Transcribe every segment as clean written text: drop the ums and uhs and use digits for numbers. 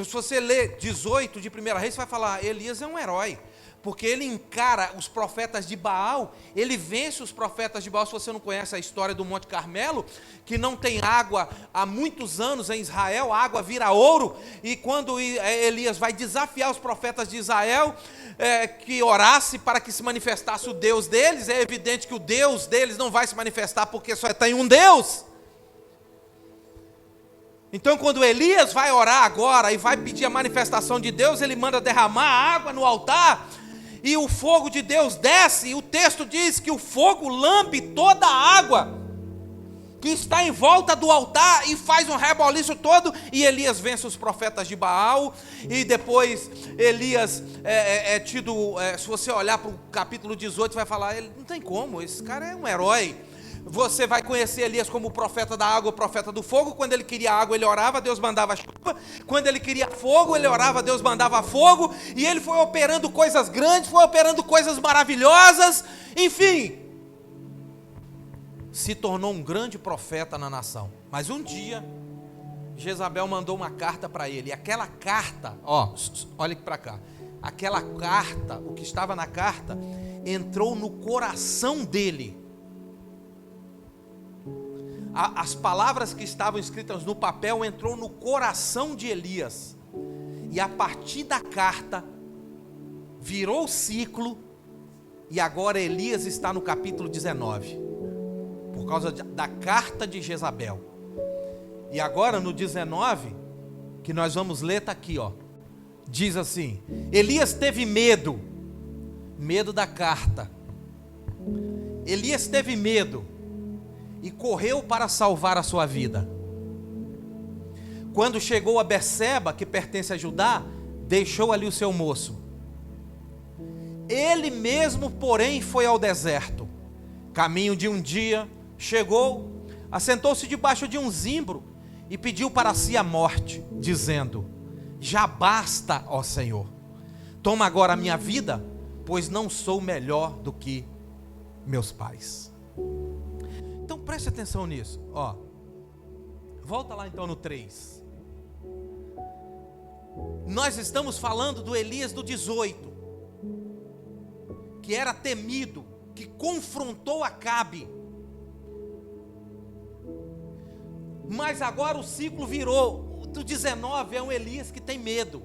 Se você ler 18 de 1 Reis, você vai falar, Elias é um herói. Porque ele encara os profetas de Baal, ele vence os profetas de Baal. Se você não conhece a história do Monte Carmelo, que não tem água há muitos anos em Israel, a água vira ouro, e quando Elias vai desafiar os profetas de Israel, que orasse para que se manifestasse o Deus deles, é evidente que o Deus deles não vai se manifestar, porque só tem um Deus. Então quando Elias vai orar agora, e vai pedir a manifestação de Deus, ele manda derramar água no altar, e o fogo de Deus desce, e o texto diz que o fogo lambe toda a água que está em volta do altar, e faz um reboliço todo, e Elias vence os profetas de Baal. E depois Elias se você olhar para o capítulo 18, vai falar, ele não tem como, esse cara é um herói. Você vai conhecer Elias como o profeta da água, o profeta do fogo. Quando ele queria água, ele orava, Deus mandava chuva. Quando ele queria fogo, ele orava, Deus mandava fogo. E ele foi operando coisas grandes, foi operando coisas maravilhosas. Enfim, se tornou um grande profeta na nação. Mas um dia, Jezabel mandou uma carta para ele. E aquela carta, olha aqui para cá. Aquela carta, o que estava na carta, entrou no coração dele. As palavras que estavam escritas no papel entrou no coração de Elias, e a partir da carta virou o ciclo, e agora Elias está no capítulo 19, por causa da carta de Jezabel. E agora no 19, que nós vamos ler, está aqui, diz assim: Elias teve medo da carta. Elias teve medo e correu para salvar a sua vida. Quando chegou a Berseba, que pertence a Judá, deixou ali o seu moço. Ele mesmo, porém, foi ao deserto. Caminho de um dia, chegou, assentou-se debaixo de um zimbro e pediu para si a morte, dizendo: já basta, ó Senhor, toma agora a minha vida, pois não sou melhor do que meus pais. Então preste atenção nisso, volta lá então no 3. Nós estamos falando do Elias do 18, que era temido, que confrontou Acabe. Mas agora o ciclo virou. O do 19 é um Elias que tem medo.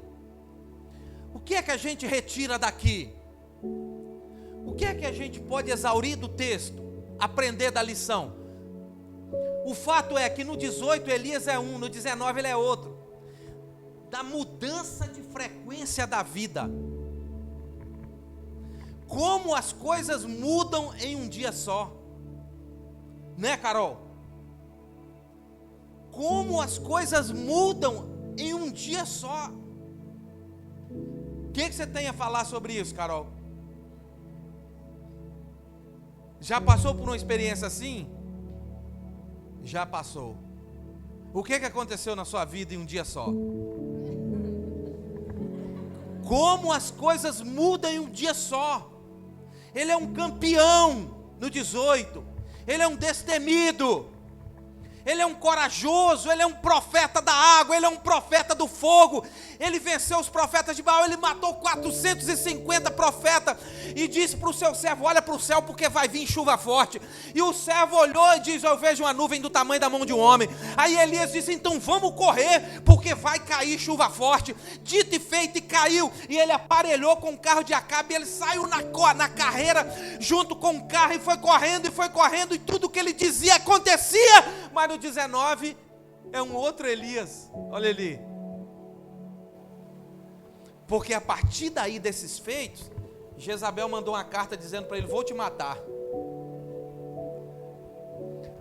O que é que a gente retira daqui? O que é que a gente pode exaurir do texto? Aprender da lição? O fato é que no 18 Elias é um, no 19 ele é outro. Da mudança de frequência da vida. Como as coisas mudam em um dia só. Né, Carol? Como as coisas mudam em um dia só. O que você tem a falar sobre isso, Carol? Já passou por uma experiência assim? Já passou. O que aconteceu na sua vida em um dia só? Como as coisas mudam em um dia só. Ele é um campeão no 18. Ele é um destemido. Ele é um corajoso, ele é um profeta da água, ele é um profeta do fogo. Ele venceu os profetas de Baal, ele matou 450 profetas. E disse para o seu servo: olha para o céu porque vai vir chuva forte. E o servo olhou e disse: eu vejo uma nuvem do tamanho da mão de um homem. Aí Elias disse: então vamos correr, porque vai cair chuva forte. Dito e feito, e caiu. E ele aparelhou com o carro de Acabe, e ele saiu na carreira junto com o carro, e foi correndo, e tudo que ele dizia acontecia. Mas no 19 é um outro Elias. Olha ali. Porque a partir daí desses feitos, Jezabel mandou uma carta dizendo para ele: vou te matar.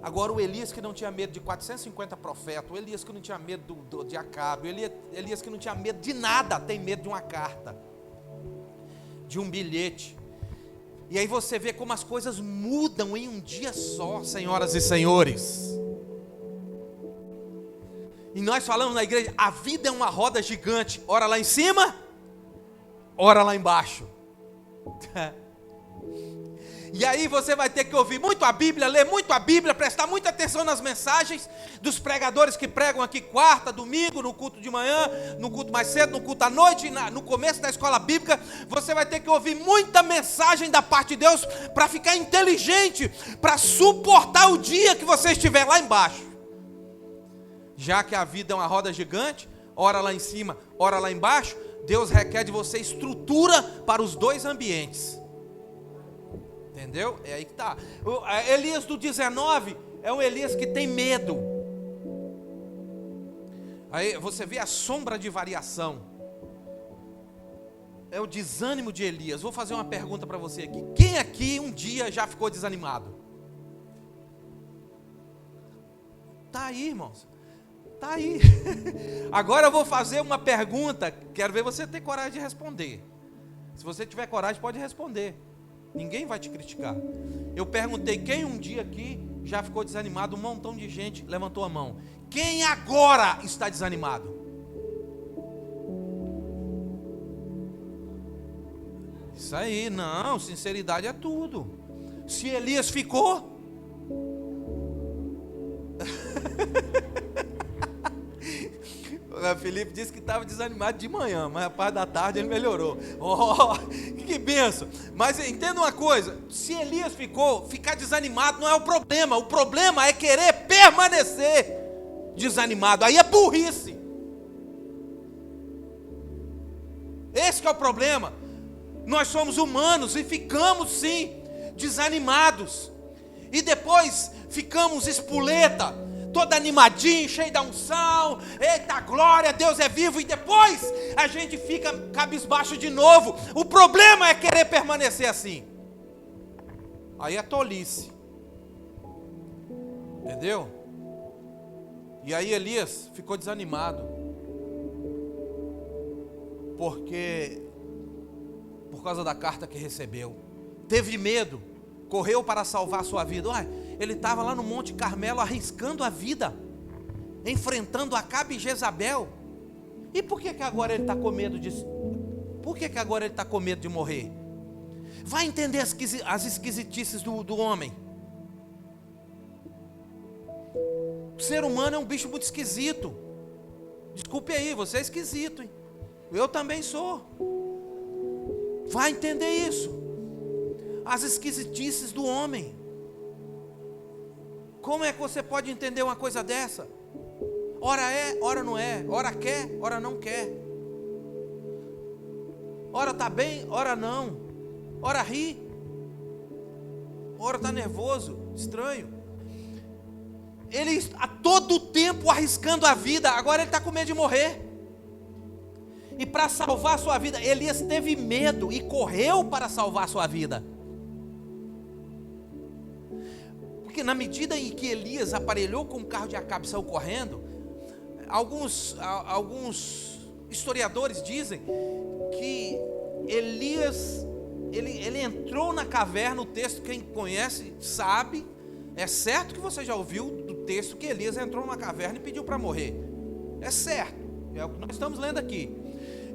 Agora o Elias que não tinha medo de 450 profetas, o Elias que não tinha medo de Acabe, o Elias que não tinha medo de nada, tem medo de uma carta, de um bilhete. E aí você vê como as coisas mudam em um dia só, senhoras e senhores. E nós falamos na igreja, a vida é uma roda gigante, ora lá em cima, ora lá embaixo. E aí você vai ter que ouvir muito a Bíblia, ler muito a Bíblia, prestar muita atenção nas mensagens dos pregadores que pregam aqui quarta, domingo, no culto de manhã, no culto mais cedo, no culto à noite, no começo da escola bíblica. Você vai ter que ouvir muita mensagem da parte de Deus para ficar inteligente, para suportar o dia que você estiver lá embaixo. Já que a vida é uma roda gigante, ora lá em cima, ora lá embaixo, Deus requer de você estrutura para os dois ambientes. Entendeu? É aí que está. Elias do 19 é um Elias que tem medo. Aí você vê a sombra de variação. É o desânimo de Elias. Vou fazer uma pergunta para você aqui. Quem aqui um dia já ficou desanimado? Tá aí, irmãos. Tá aí. Agora eu vou fazer uma pergunta. Quero ver você ter coragem de responder. Se você tiver coragem, pode responder. Ninguém vai te criticar. Eu perguntei quem um dia aqui já ficou desanimado. Um montão de gente levantou a mão. Quem agora está desanimado? Isso aí, não, sinceridade é tudo. Se Elias ficou, o Felipe disse que estava desanimado de manhã, mas a parte da tarde ele melhorou. Oh, que benção. Mas entenda uma coisa, se Elias ficou, ficar desanimado não é o problema é querer permanecer desanimado, aí é burrice. Esse que é o problema. Nós somos humanos e ficamos sim desanimados, e depois ficamos espoleta, todo animadinho, cheio da unção, eita glória, Deus é vivo, e depois a gente fica cabisbaixo de novo. O problema é querer permanecer assim, aí é tolice, entendeu? E aí Elias ficou desanimado, por causa da carta que recebeu, teve medo, correu para salvar a sua vida. Ele estava lá no Monte Carmelo arriscando a vida, enfrentando Acabe e Jezabel. E por que agora ele está com medo de morrer? Vai entender as esquisitices do homem. O ser humano é um bicho muito esquisito. Desculpe aí, você é esquisito, hein? Eu também sou. Vai entender isso. As esquisitices do homem. Como é que você pode entender uma coisa dessa? Ora é, ora não é. Ora quer, ora não quer. Ora está bem, ora não. Ora ri. Ora está nervoso, estranho. Ele a todo tempo arriscando a vida. Agora ele está com medo de morrer. E para salvar a sua vida, Elias teve medo e correu para salvar a sua vida. Porque na medida em que Elias aparelhou com o carro de Acabe e saiu correndo, alguns historiadores dizem que Elias, ele entrou na caverna. O texto, quem conhece sabe, é certo que você já ouviu do texto que Elias entrou numa caverna e pediu para morrer. É certo, é o que nós estamos lendo aqui.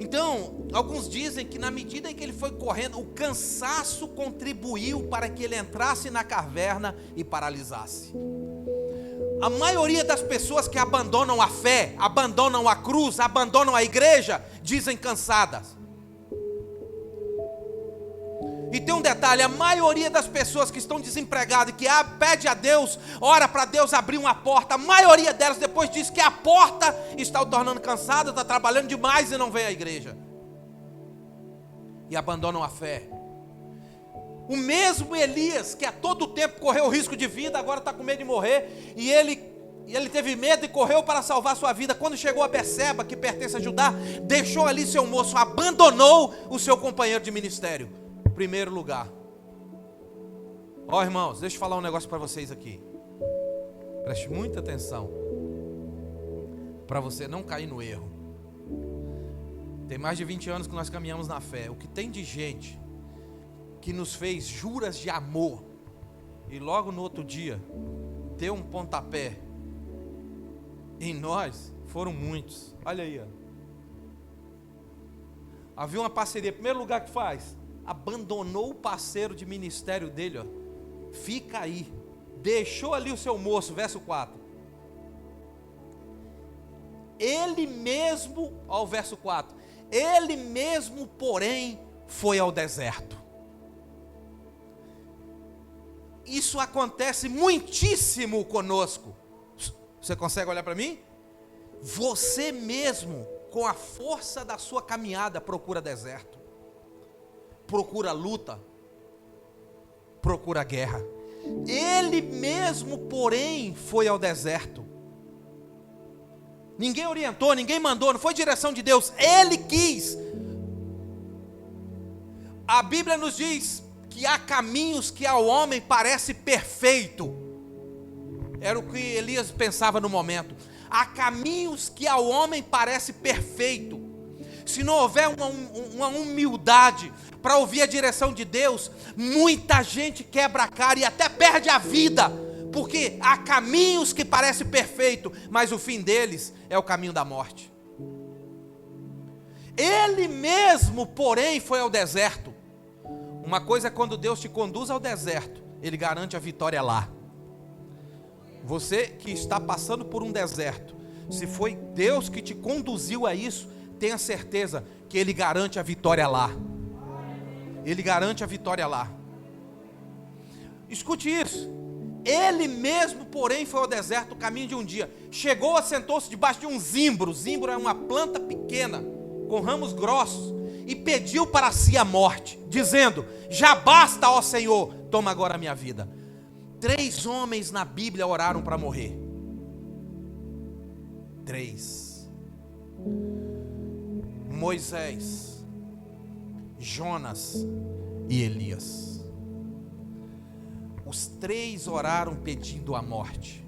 Então, alguns dizem que na medida em que ele foi correndo, o cansaço contribuiu para que ele entrasse na caverna e paralisasse. A maioria das pessoas que abandonam a fé, abandonam a cruz, abandonam a igreja, dizem cansadas. E tem um detalhe, a maioria das pessoas que estão desempregadas, que pede a Deus, ora para Deus abrir uma porta, a maioria delas depois diz que a porta está o tornando cansada, está trabalhando demais e não vem à igreja. E abandonam a fé. O mesmo Elias, que a todo tempo correu o risco de vida, agora está com medo de morrer, e ele teve medo e correu para salvar sua vida. Quando chegou a Berseba, que pertence a Judá, deixou ali seu moço, abandonou o seu companheiro de ministério. Primeiro lugar. Irmãos, deixa eu falar um negócio para vocês aqui. Preste muita atenção, para você não cair no erro. Tem mais de 20 anos que nós caminhamos na fé. O que tem de gente que nos fez juras de amor e logo no outro dia deu um pontapé em nós, foram muitos. Olha aí, ó. Havia uma parceria. Primeiro lugar que faz, abandonou o parceiro de ministério dele, ó. Fica aí, deixou ali o seu moço, verso 4. Ele mesmo, ó, o verso 4, ele mesmo, porém, foi ao deserto. Isso acontece muitíssimo conosco. Você consegue olhar para mim? Você mesmo, com a força da sua caminhada, procura deserto, procura luta, procura guerra. Ele mesmo, porém, foi ao deserto. Ninguém orientou, ninguém mandou, não foi direção de Deus, ele quis. A Bíblia nos diz que há caminhos que ao homem parece perfeito. Era o que Elias pensava no momento. Há caminhos que ao homem parece perfeito. Se não houver uma humildade para ouvir a direção de Deus, muita gente quebra a cara e até perde a vida, porque há caminhos que parecem perfeitos, mas o fim deles é o caminho da morte. Ele mesmo, porém, foi ao deserto. Uma coisa é quando Deus te conduz ao deserto, Ele garante a vitória lá. Você que está passando por um deserto, se foi Deus que te conduziu a isso, tenha certeza que Ele garante a vitória lá. Ele garante a vitória lá. Escute isso. Ele mesmo, porém, foi ao deserto, o caminho de um dia. Chegou, assentou-se debaixo de um zimbro. Zimbro é uma planta pequena, com ramos grossos, e pediu para si a morte, dizendo: já basta, ó Senhor, toma agora a minha vida. 3 homens na Bíblia oraram para morrer. 3. Moisés, Jonas e Elias. Os 3 oraram pedindo a morte.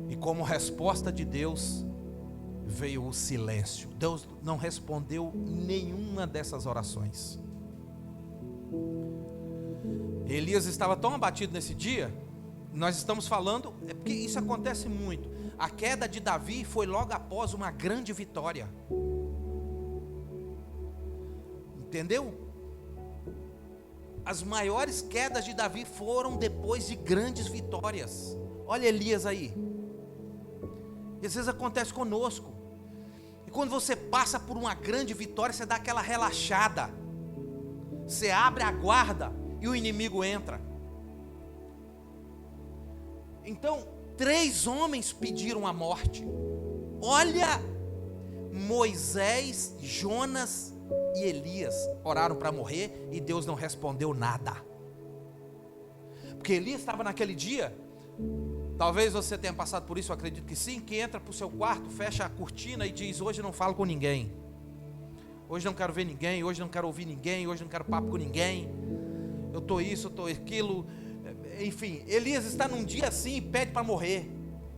E como resposta de Deus, veio o silêncio. Deus não respondeu nenhuma dessas orações. Elias estava tão abatido nesse dia. Nós estamos falando, é porque isso acontece muito. A queda de Davi foi logo após uma grande vitória. Entendeu? As maiores quedas de Davi foram depois de grandes vitórias. Olha Elias aí. E às vezes acontece conosco. E quando você passa por uma grande vitória, você dá aquela relaxada. Você abre a guarda e o inimigo entra. Então, 3 homens pediram a morte. Olha, Moisés, Jonas e Elias oraram para morrer e Deus não respondeu nada. Porque Elias estava naquele dia, talvez você tenha passado por isso, eu acredito que sim, que entra para o seu quarto, fecha a cortina e diz: hoje não falo com ninguém, hoje não quero ver ninguém, hoje não quero ouvir ninguém, hoje não quero papo com ninguém, eu estou isso, eu estou aquilo. Enfim, Elias está num dia assim e pede para morrer.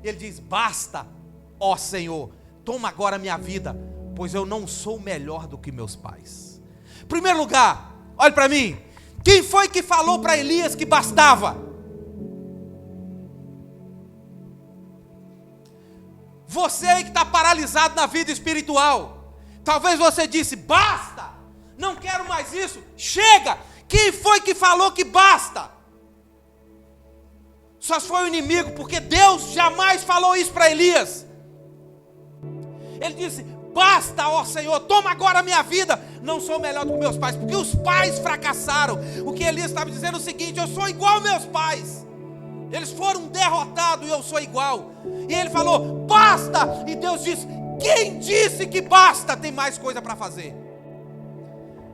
Ele diz: basta, ó Senhor, toma agora a minha vida, pois eu não sou melhor do que meus pais. Em primeiro lugar, olhe para mim, quem foi que falou para Elias que bastava? Você aí que está paralisado na vida espiritual, talvez você disse: basta, não quero mais isso, chega. Quem foi que falou que basta? Só foi o inimigo, porque Deus jamais falou isso para Elias. Ele disse: basta, ó Senhor, toma agora a minha vida, não sou melhor do que meus pais, porque os pais fracassaram. O que Elias estava dizendo é o seguinte: eu sou igual aos meus pais, eles foram derrotados e eu sou igual. E ele falou: basta, e Deus disse: quem disse que basta? Tem mais coisa para fazer,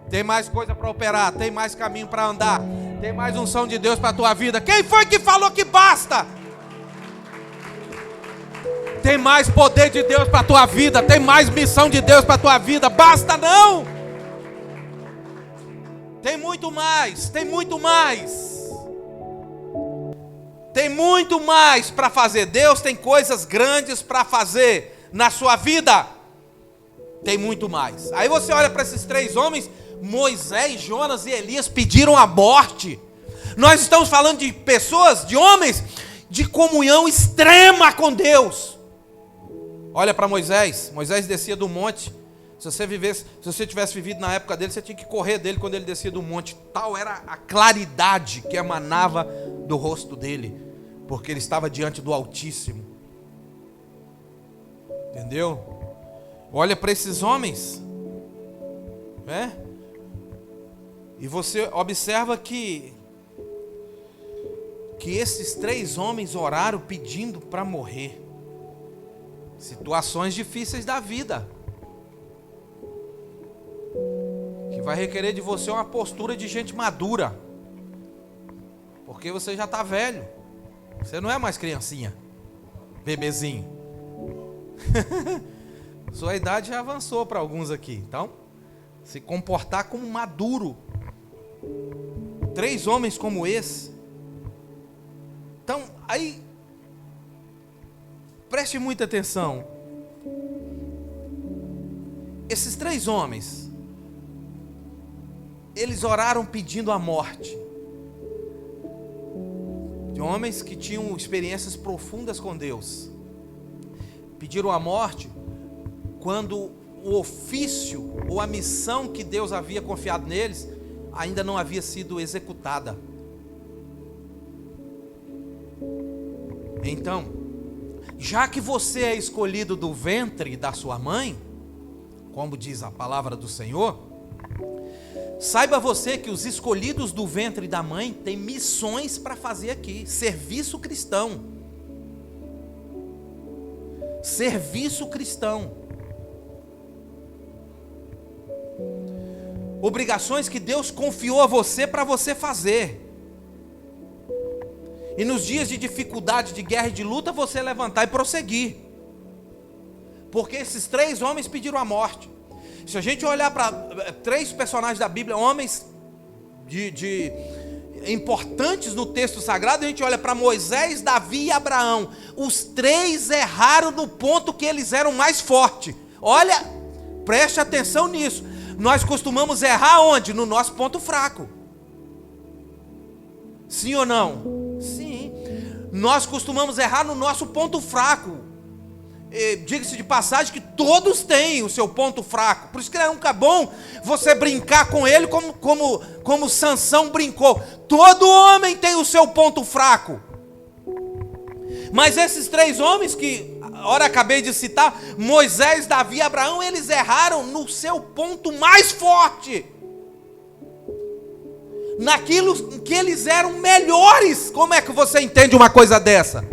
tem mais coisa para operar, tem mais caminho para andar, tem mais unção de Deus para a tua vida. Quem foi que falou que basta? Tem mais poder de Deus para a tua vida, tem mais missão de Deus para a tua vida. Basta não. Tem muito mais, tem muito mais. Tem muito mais para fazer. Deus tem coisas grandes para fazer na sua vida. Tem muito mais. Aí você olha para esses 3 homens, Moisés, Jonas e Elias, pediram a morte. Nós estamos falando de pessoas, de homens, de comunhão extrema com Deus. Olha para Moisés. Moisés descia do monte, Se você tivesse vivido na época dele, você tinha que correr dele quando ele descia do monte. Tal era a claridade que emanava do rosto dele, porque ele estava diante do Altíssimo. Entendeu? Olha para esses homens, né? E você observa que esses 3 homens oraram pedindo para morrer. Situações difíceis da vida, que vai requerer de você uma postura de gente madura, porque você já está velho, você não é mais criancinha, bebezinho. Sua idade já avançou para alguns aqui, então se comportar como maduro. 3 homens como esse. Então aí, preste muita atenção. Esses 3 homens, eles oraram pedindo a morte. De homens que tinham experiências profundas com Deus. Pediram a morte quando o ofício ou a missão que Deus havia confiado neles ainda não havia sido executada. Então, já que você é escolhido do ventre da sua mãe, como diz a palavra do Senhor, saiba você que os escolhidos do ventre da mãe têm missões para fazer aqui. Serviço cristão. Serviço cristão. Obrigações que Deus confiou a você para você fazer. E nos dias de dificuldade, de guerra e de luta, você levantar e prosseguir. Porque esses 3 homens pediram a morte. Se a gente olhar para 3 personagens da Bíblia, homens importantes no texto sagrado, a gente olha para Moisés, Davi e Abraão. Os 3 erraram no ponto que eles eram mais fortes. Olha, preste atenção nisso. Nós costumamos errar onde? No nosso ponto fraco. Sim ou não? Sim. Nós costumamos errar no nosso ponto fraco. Diga-se de passagem que todos têm o seu ponto fraco. Por isso que nunca é bom você brincar com ele como Sansão brincou. Todo homem tem o seu ponto fraco. Mas esses 3 homens que ora acabei de citar, Moisés, Davi e Abraão, eles erraram no seu ponto mais forte. Naquilo que eles eram melhores. Como é que você entende uma coisa dessa?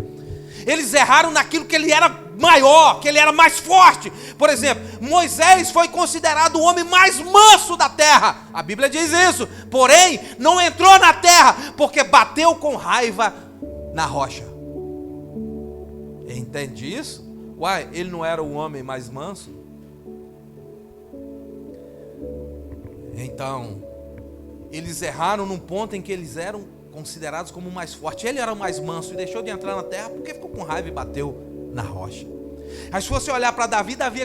Eles erraram naquilo que ele era maior, que ele era mais forte. Por exemplo, Moisés foi considerado o homem mais manso da terra. A Bíblia diz isso. Porém, não entrou na terra, porque bateu com raiva na rocha. Entende isso? Uai, ele não era o homem mais manso? Então, eles erraram num ponto em que eles eram considerados como mais fortes. Ele era o mais manso e deixou de entrar na terra porque ficou com raiva e bateu na rocha. Mas se você olhar para Davi, Davi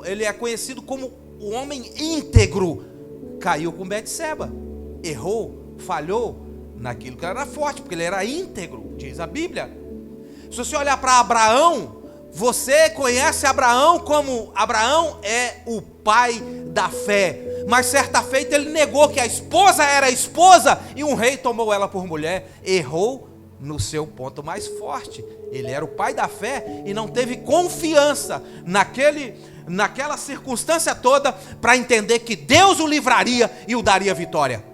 ele é conhecido como o homem íntegro. Caiu com Betseba, errou, falhou naquilo que era forte, porque ele era íntegro, diz a Bíblia. Se você olhar para Abraão, você conhece Abraão como Abraão é o pai da fé. Mas certa feita ele negou que a esposa era a esposa e um rei tomou ela por mulher. Errou no seu ponto mais forte. Ele era o pai da fé e não teve confiança naquela circunstância toda para entender que Deus o livraria e o daria vitória.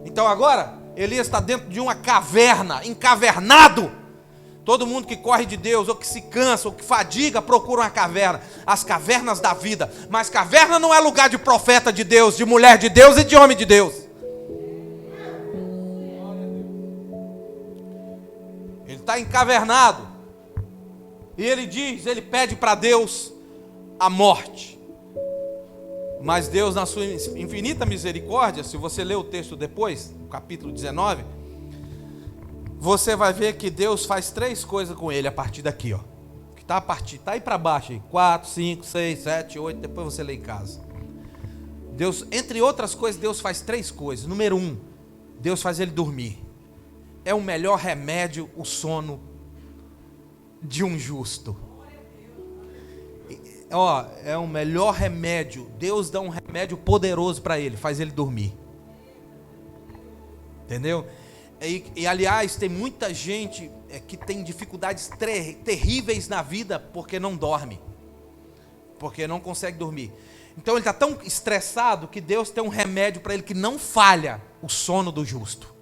Então agora Elias está dentro de uma caverna, encavernado. Todo mundo que corre de Deus, ou que se cansa, ou que fadiga, procura uma caverna. As cavernas da vida. Mas caverna não é lugar de profeta de Deus, de mulher de Deus e de homem de Deus. Ele está encavernado. E ele pede para Deus a morte. Mas Deus, na sua infinita misericórdia, se você ler o texto depois, no capítulo 19... você vai ver que Deus faz 3 coisas com ele a partir daqui, ó. Que está aí para baixo, aí. 4, 5, 6, 7, 8, depois você lê em casa. Deus, entre outras coisas, Deus faz 3 coisas. Número 1, Deus faz ele dormir. É o melhor remédio, o sono de um justo. é o melhor remédio. Deus dá um remédio poderoso para ele, faz ele dormir. Entendeu? E aliás, tem muita gente que tem dificuldades terríveis na vida porque não dorme, porque não consegue dormir. Então ele está tão estressado que Deus tem um remédio para ele que não falha: o sono do justo.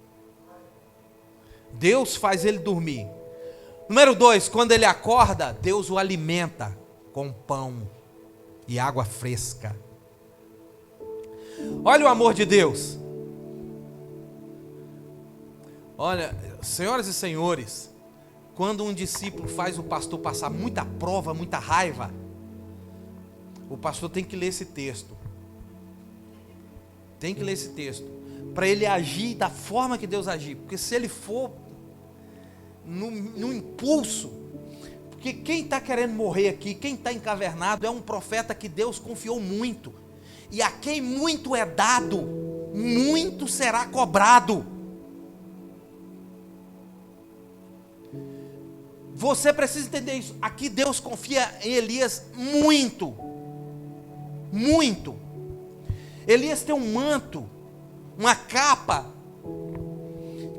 Deus faz ele dormir. Número 2, quando ele acorda, Deus o alimenta com pão e água fresca. Olha o amor de Deus. Olha, senhoras e senhores, quando um discípulo faz o pastor passar muita prova, muita raiva, o pastor tem que ler esse texto. Tem que ler esse texto para ele agir da forma que Deus agir. Porque se ele for no impulso, porque quem está querendo morrer aqui, quem está encavernado, é um profeta que Deus confiou muito. E a quem muito é dado, muito será cobrado. Você precisa entender isso. Aqui Deus confia em Elias muito. Muito. Elias tem um manto, uma capa,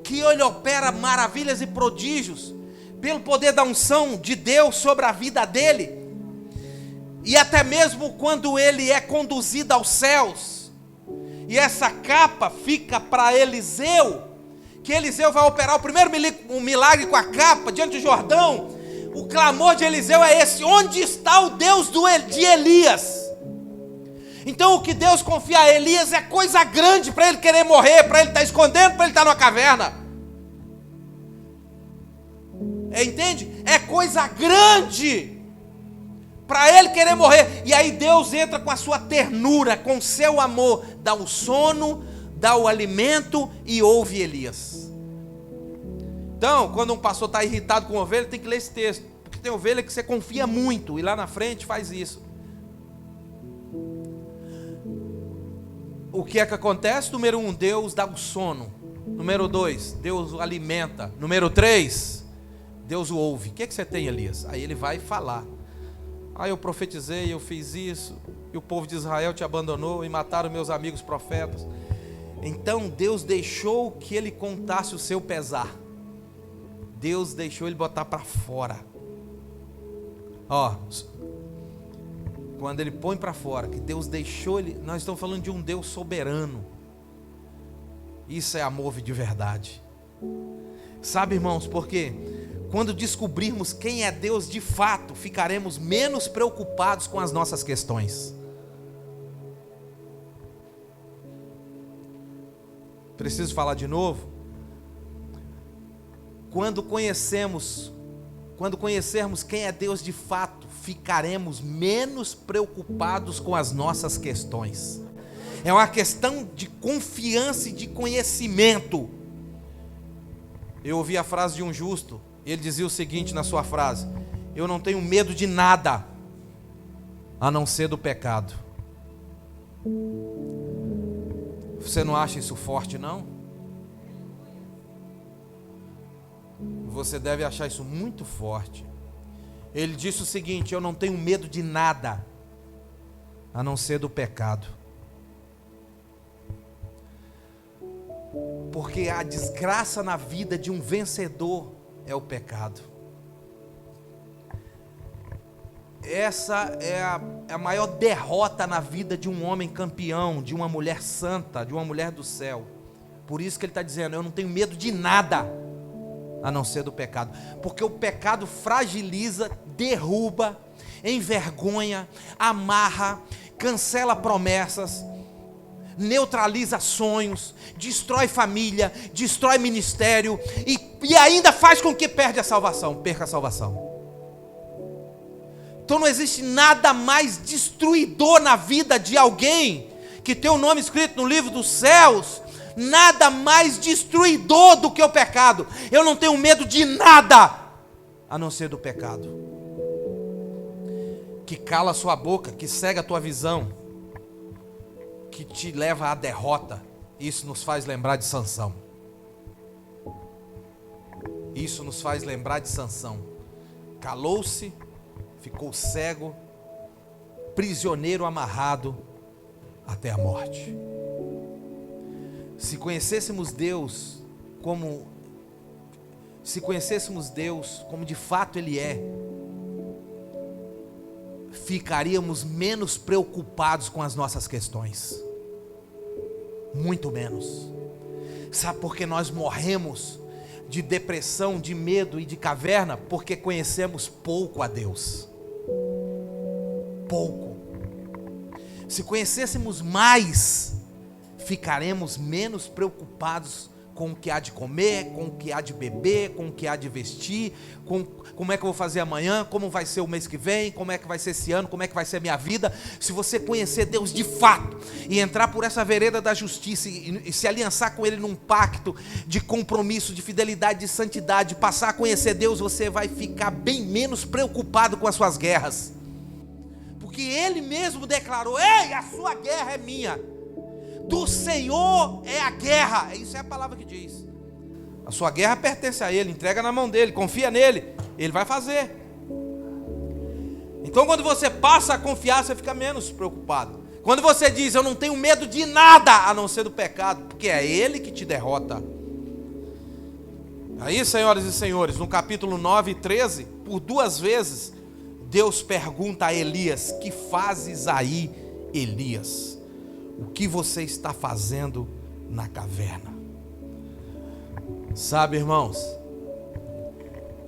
que ele opera maravilhas e prodígios, pelo poder da unção de Deus sobre a vida dele. E até mesmo quando ele é conduzido aos céus, e essa capa fica para Eliseu, que Eliseu vai operar o primeiro milagre com a capa diante do Jordão. O clamor de Eliseu é esse: onde está o Deus de Elias? Então o que Deus confia a Elias é coisa grande para ele querer morrer, para ele estar escondendo, para ele estar numa caverna. Entende? É coisa grande para ele querer morrer. E aí Deus entra com a sua ternura, com o seu amor, dá o sono, dá o alimento e ouve Elias. Então, quando um pastor está irritado com ovelha, tem que ler esse texto, porque tem ovelha que você confia muito, e lá na frente faz isso. O que é que acontece? Número 1, Deus dá o sono. Número 2, Deus o alimenta. Número 3, Deus o ouve. O que é que você tem, Elias? Aí ele vai falar: eu profetizei, eu fiz isso, e o povo de Israel te abandonou, e mataram meus amigos profetas. Então Deus deixou que ele contasse o seu pesar. Deus deixou ele botar para fora. Quando ele põe para fora, que Deus deixou ele, nós estamos falando de um Deus soberano. Isso é amor de verdade. Sabe, irmãos, porque quando descobrirmos quem é Deus de fato, ficaremos menos preocupados com as nossas questões. Preciso falar de novo? Quando conhecermos quem é Deus de fato, ficaremos menos preocupados com as nossas questões. É uma questão de confiança e de conhecimento. Eu ouvi a frase de um justo, ele dizia o seguinte na sua frase: eu não tenho medo de nada, a não ser do pecado. Você não acha isso forte, não? Você deve achar isso muito forte. Ele disse o seguinte: eu não tenho medo de nada, a não ser do pecado. Porque a desgraça na vida de um vencedor é o pecado. Essa é a maior derrota na vida de um homem campeão, de uma mulher santa, de uma mulher do céu. Por isso que ele está dizendo: eu não tenho medo de nada, a não ser do pecado. Porque o pecado fragiliza, derruba, envergonha, amarra, cancela promessas, neutraliza sonhos, destrói família, destrói ministério e ainda faz com que perca a salvação. Então não existe nada mais destruidor na vida de alguém que tem o nome escrito no livro dos céus. Nada mais destruidor do que o pecado. Eu não tenho medo de nada, a não ser do pecado, que cala a sua boca, que cega a tua visão, que te leva à derrota. Isso nos faz lembrar de Sansão. Isso nos faz lembrar de Sansão. Calou-se, ficou cego prisioneiro amarrado até a morte. Se conhecêssemos Deus como de fato Ele é, ficaríamos menos preocupados com as nossas questões. Muito menos. Sabe por que nós morremos de depressão, de medo e de caverna? Porque conhecemos pouco a Deus. Pouco. Se conhecêssemos mais, ficaremos menos preocupados com o que há de comer, com o que há de beber, com o que há de vestir, com como é que eu vou fazer amanhã, como vai ser o mês que vem, como é que vai ser esse ano, como é que vai ser a minha vida. Se você conhecer Deus de fato e entrar por essa vereda da justiça e se aliançar com Ele num pacto de compromisso, de fidelidade, de santidade, passar a conhecer Deus, você vai ficar bem menos preocupado com as suas guerras, porque Ele mesmo declarou: ei, a sua guerra é minha, do Senhor é a guerra. Isso é a palavra que diz. A sua guerra pertence a Ele, entrega na mão dEle, confia nele, Ele vai fazer. Então quando você passa a confiar, você fica menos preocupado. Quando você diz: eu não tenho medo de nada a não ser do pecado, porque é Ele que te derrota. Aí, senhoras e senhores, no capítulo 9 e 13, por 2 vezes, Deus pergunta a Elias: que fazes aí, Elias? O que você está fazendo na caverna? Sabe, irmãos,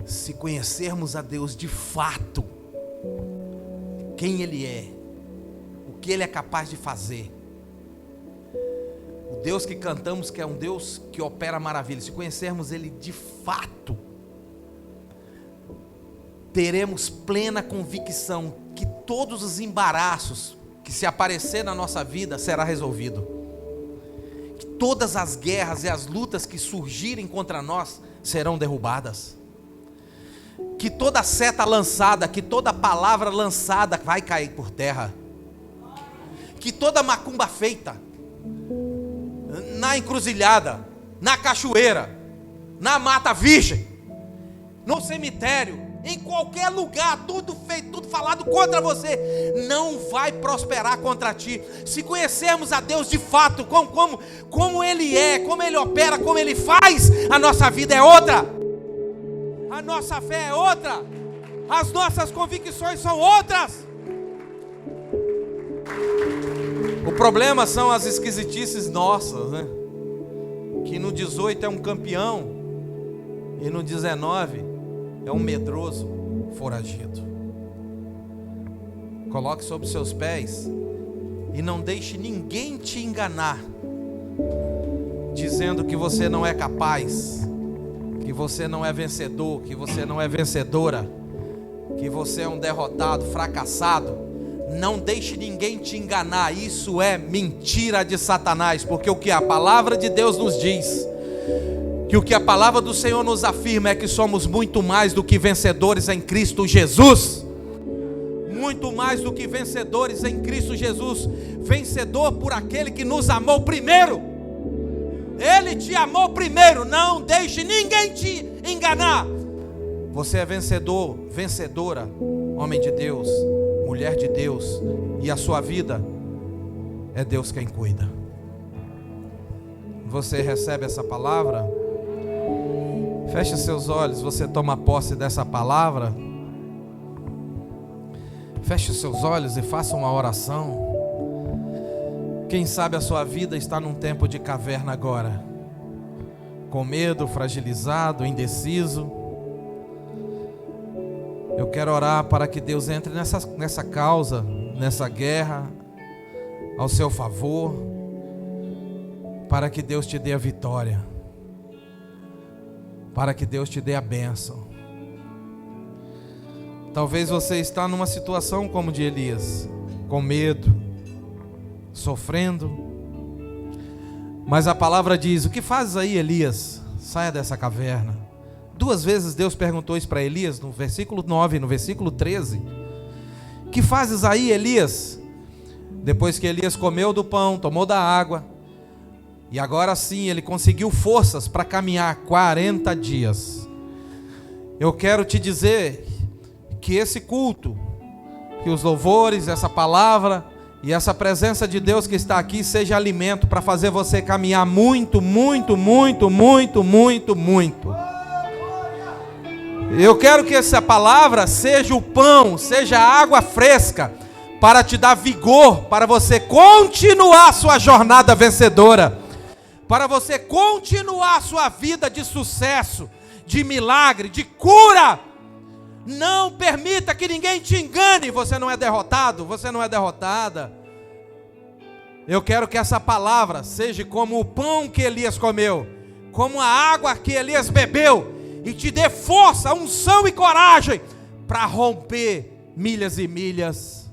se conhecermos a Deus de fato, quem Ele é, o que Ele é capaz de fazer, o Deus que cantamos que é um Deus que opera maravilhas, se conhecermos Ele de fato, teremos plena convicção que todos os embaraços que se aparecer na nossa vida será resolvido, que todas as guerras e as lutas que surgirem contra nós serão derrubadas, que toda seta lançada, que toda palavra lançada vai cair por terra, que toda macumba feita na encruzilhada, na cachoeira, na mata virgem, no cemitério, em qualquer lugar, tudo feito, tudo falado contra você, não vai prosperar contra ti. Se conhecermos a Deus de fato, como Ele é, como Ele opera, como Ele faz, a nossa vida é outra, a nossa fé é outra, as nossas convicções são outras. O problema são as esquisitices nossas, né? Que no 18 é um campeão e no 19 é um medroso foragido. Coloque sobre seus pés e não deixe ninguém te enganar, dizendo que você não é capaz, que você não é vencedor, que você não é vencedora, que você é um derrotado, fracassado. Não deixe ninguém te enganar, isso é mentira de Satanás, porque o que a palavra de Deus nos diz, que o que a palavra do Senhor nos afirma é que somos muito mais do que vencedores em Cristo Jesus. Muito mais do que vencedores em Cristo Jesus. Vencedor por aquele que nos amou primeiro. Ele te amou primeiro. Não deixe ninguém te enganar. Você é vencedor, vencedora, homem de Deus, mulher de Deus, e a sua vida é Deus quem cuida. Você recebe essa palavra? Feche seus olhos, você toma posse dessa palavra. Feche seus olhos e faça uma oração. Quem sabe a sua vida está num tempo de caverna agora, com medo, fragilizado, indeciso. Eu quero orar para que Deus entre nessa causa, nessa guerra, ao seu favor, para que Deus te dê a vitória, para que Deus te dê a bênção. Talvez você está numa situação como de Elias, com medo, sofrendo, mas a palavra diz: o que fazes aí, Elias? Saia dessa caverna. 2 vezes Deus perguntou isso para Elias, no versículo 9 e no versículo 13. Que fazes aí, Elias? Depois que Elias comeu do pão, tomou da água, e agora sim ele conseguiu forças para caminhar 40 dias. Eu quero te dizer que esse culto, Que os louvores, essa palavra e essa presença de Deus que está aqui seja alimento para fazer você caminhar muito, muito, muito, muito, muito, muito. Eu quero que essa palavra seja o pão, seja a água fresca para te dar vigor, para você continuar a sua jornada vencedora, para você continuar a sua vida de sucesso, de milagre, de cura. Não permita que ninguém te engane, você não é derrotado, você não é derrotada. Eu quero que essa palavra seja como o pão que Elias comeu, como a água que Elias bebeu, e te dê força, unção e coragem para romper milhas e milhas